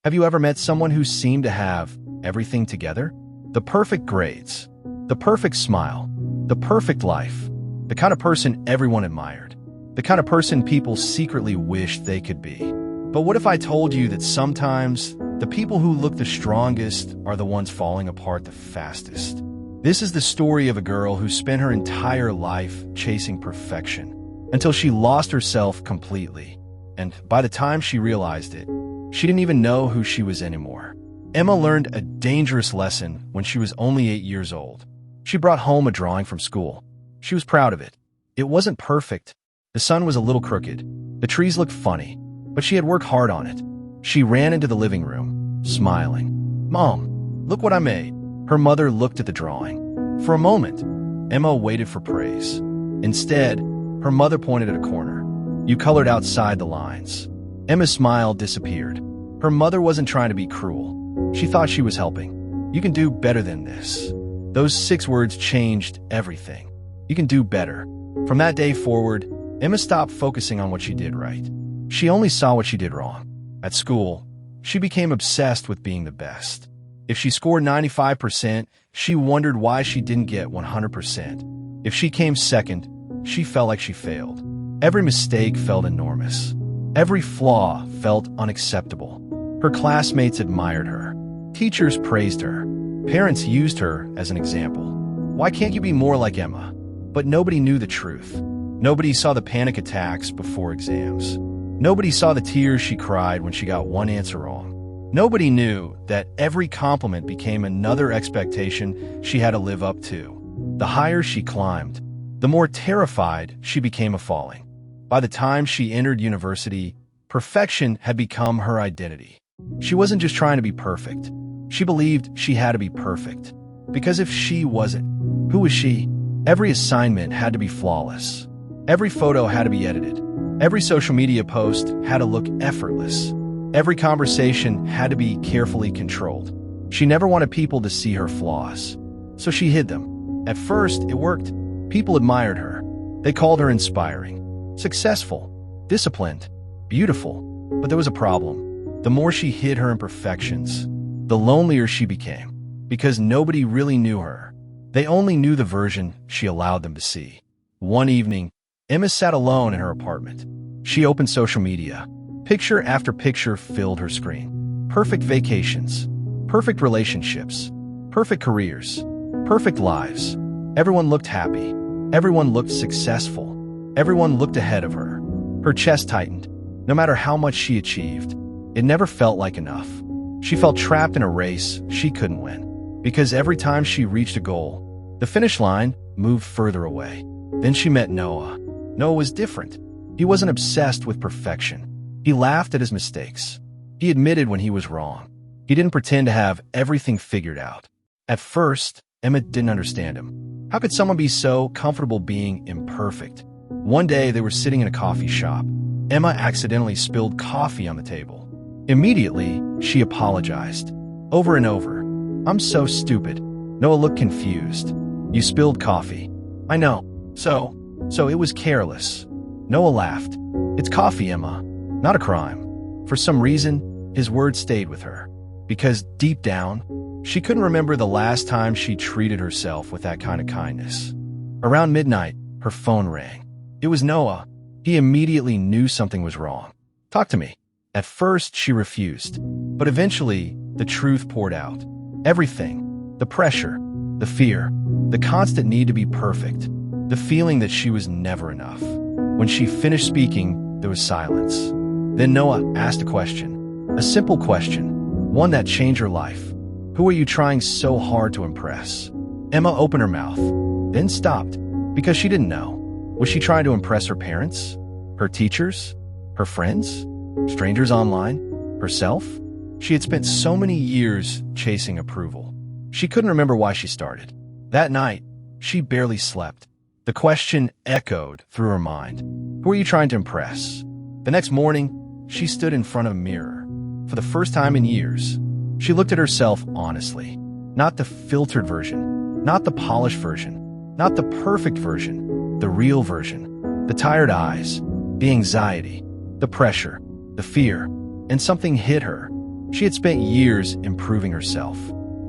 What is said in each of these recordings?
Have you ever met someone who seemed to have everything together? The perfect grades, the perfect smile, the perfect life, the kind of person everyone admired, the kind of person people secretly wished they could be. But what if I told you that sometimes the people who look the strongest are the ones falling apart the fastest? This is the story of a girl who spent her entire life chasing perfection until she lost herself completely. And by the time she realized it, she didn't even know who she was anymore. Emma learned a dangerous lesson when she was only 8 years old. She brought home a drawing from school. She was proud of it. It wasn't perfect. The sun was a little crooked. The trees looked funny, but she had worked hard on it. She ran into the living room, smiling. "Mom, look what I made." Her mother looked at the drawing. For a moment, Emma waited for praise. Instead, her mother pointed at a corner. "You colored outside the lines." Emma's smile disappeared. Her mother wasn't trying to be cruel. She thought she was helping. "You can do better than this." Those 6 words changed everything. You can do better. From that day forward, Emma stopped focusing on what she did right. She only saw what she did wrong. At school, she became obsessed with being the best. If she scored 95%, she wondered why she didn't get 100%. If she came second, she felt like she failed. Every mistake felt enormous. Every flaw felt unacceptable. Her classmates admired her. Teachers praised her. Parents used her as an example. Why can't you be more like Emma? But nobody knew the truth. Nobody saw the panic attacks before exams. Nobody saw the tears she cried when she got one answer wrong. Nobody knew that every compliment became another expectation she had to live up to. The higher she climbed, the more terrified she became of falling. By the time she entered university, perfection had become her identity. She wasn't just trying to be perfect. She believed she had to be perfect. Because if she wasn't, who was she? Every assignment had to be flawless. Every photo had to be edited. Every social media post had to look effortless. Every conversation had to be carefully controlled. She never wanted people to see her flaws, so she hid them. At first, it worked. People admired her. They called her inspiring, successful, disciplined, beautiful. But there was a problem. The more she hid her imperfections, the lonelier she became, because nobody really knew her. They only knew the version she allowed them to see. One evening, Emma sat alone in her apartment. She opened social media. Picture after picture filled her screen. Perfect vacations, perfect relationships, perfect careers, perfect lives. Everyone looked happy. Everyone looked successful. Everyone looked ahead of her. Her chest tightened. No matter how much she achieved, it never felt like enough. She felt trapped in a race she couldn't win. Because every time she reached a goal, the finish line moved further away. Then she met Noah. Noah was different. He wasn't obsessed with perfection. He laughed at his mistakes. He admitted when he was wrong. He didn't pretend to have everything figured out. At first, Emma didn't understand him. How could someone be so comfortable being imperfect? One day, they were sitting in a coffee shop. Emma accidentally spilled coffee on the table. Immediately, she apologized. Over and over. "I'm so stupid." Noah looked confused. "You spilled coffee." "I know. So it was careless." Noah laughed. "It's coffee, Emma. Not a crime." For some reason, his words stayed with her. Because deep down, she couldn't remember the last time she treated herself with that kind of kindness. Around midnight, her phone rang. It was Noah. He immediately knew something was wrong. "Talk to me." At first, she refused. But eventually, the truth poured out. Everything. The pressure, the fear, the constant need to be perfect, the feeling that she was never enough. When she finished speaking, there was silence. Then Noah asked a question. A simple question. One that changed her life. "Who are you trying so hard to impress?" Emma opened her mouth, then stopped, because she didn't know. Was she trying to impress her parents? Her teachers? Her friends? Strangers online? Herself? She had spent so many years chasing approval. She couldn't remember why she started. That night, she barely slept. The question echoed through her mind. Who are you trying to impress? The next morning, she stood in front of a mirror. For the first time in years, she looked at herself honestly. Not the filtered version, not the polished version, not the perfect version, the real version. The tired eyes, the anxiety, the pressure, the fear, and something hit her. She had spent years improving herself,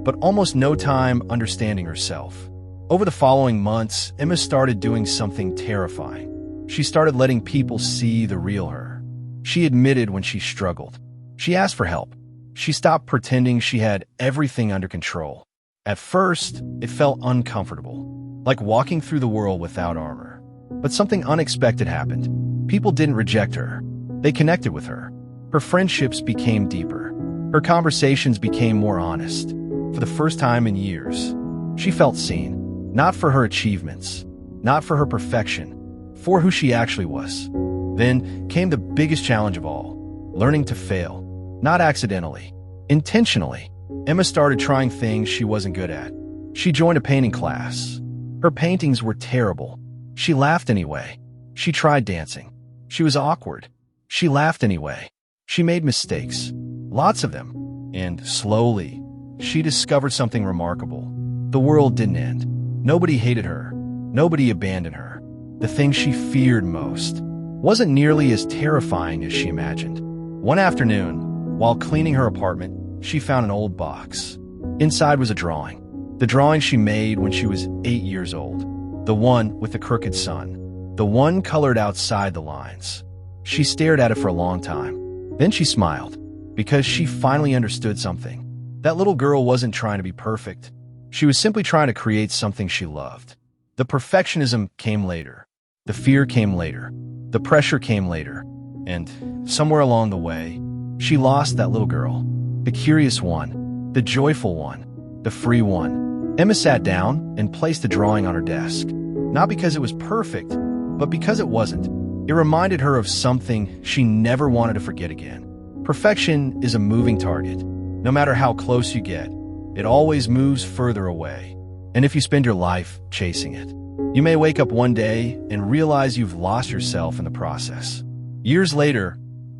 but almost no time understanding herself. Over the following months, Emma started doing something terrifying. She started letting people see the real her. She admitted when she struggled. She asked for help. She stopped pretending she had everything under control. At first, it felt uncomfortable, like walking through the world without armor. But something unexpected happened. People didn't reject her. They connected with her. Her friendships became deeper. Her conversations became more honest. For the first time in years, she felt seen, not for her achievements, not for her perfection, for who she actually was. Then came the biggest challenge of all, learning to fail, not accidentally, intentionally. Emma started trying things she wasn't good at. She joined a painting class. Her paintings were terrible. She laughed anyway. She tried dancing. She was awkward. She laughed anyway. She made mistakes, lots of them. And slowly, she discovered something remarkable. The world didn't end. Nobody hated her. Nobody abandoned her. The thing she feared most wasn't nearly as terrifying as she imagined. One afternoon, while cleaning her apartment, she found an old box. Inside was a drawing. The drawing she made when she was 8 years old. The one with the crooked sun. The one colored outside the lines. She stared at it for a long time. Then she smiled, because she finally understood something. That little girl wasn't trying to be perfect. She was simply trying to create something she loved. The perfectionism came later. The fear came later. The pressure came later. And somewhere along the way, she lost that little girl. The curious one. The joyful one. The free one. Emma sat down and placed the drawing on her desk. Not because it was perfect, but because it wasn't. It reminded her of something she never wanted to forget again. Perfection is a moving target. No matter how close you get, it always moves further away. And if you spend your life chasing it, you may wake up one day and realize you've lost yourself in the process. Years later,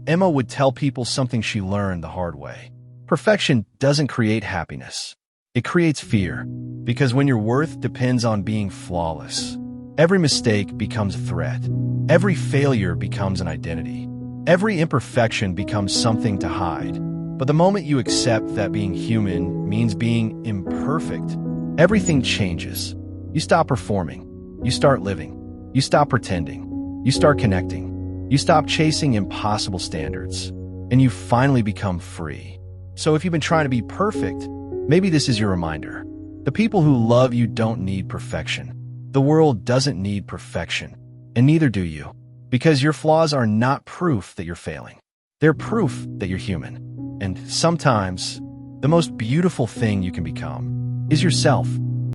Emma would tell people something she learned the hard way. Perfection doesn't create happiness. It creates fear, because when your worth depends on being flawless, every mistake becomes a threat. Every failure becomes an identity. Every imperfection becomes something to hide. But the moment you accept that being human means being imperfect, everything changes. You stop performing. You start living. You stop pretending. You start connecting. You stop chasing impossible standards. And you finally become free. So if you've been trying to be perfect, maybe this is your reminder. The people who love you don't need perfection. The world doesn't need perfection. And neither do you. Because your flaws are not proof that you're failing. They're proof that you're human. And sometimes, the most beautiful thing you can become is yourself.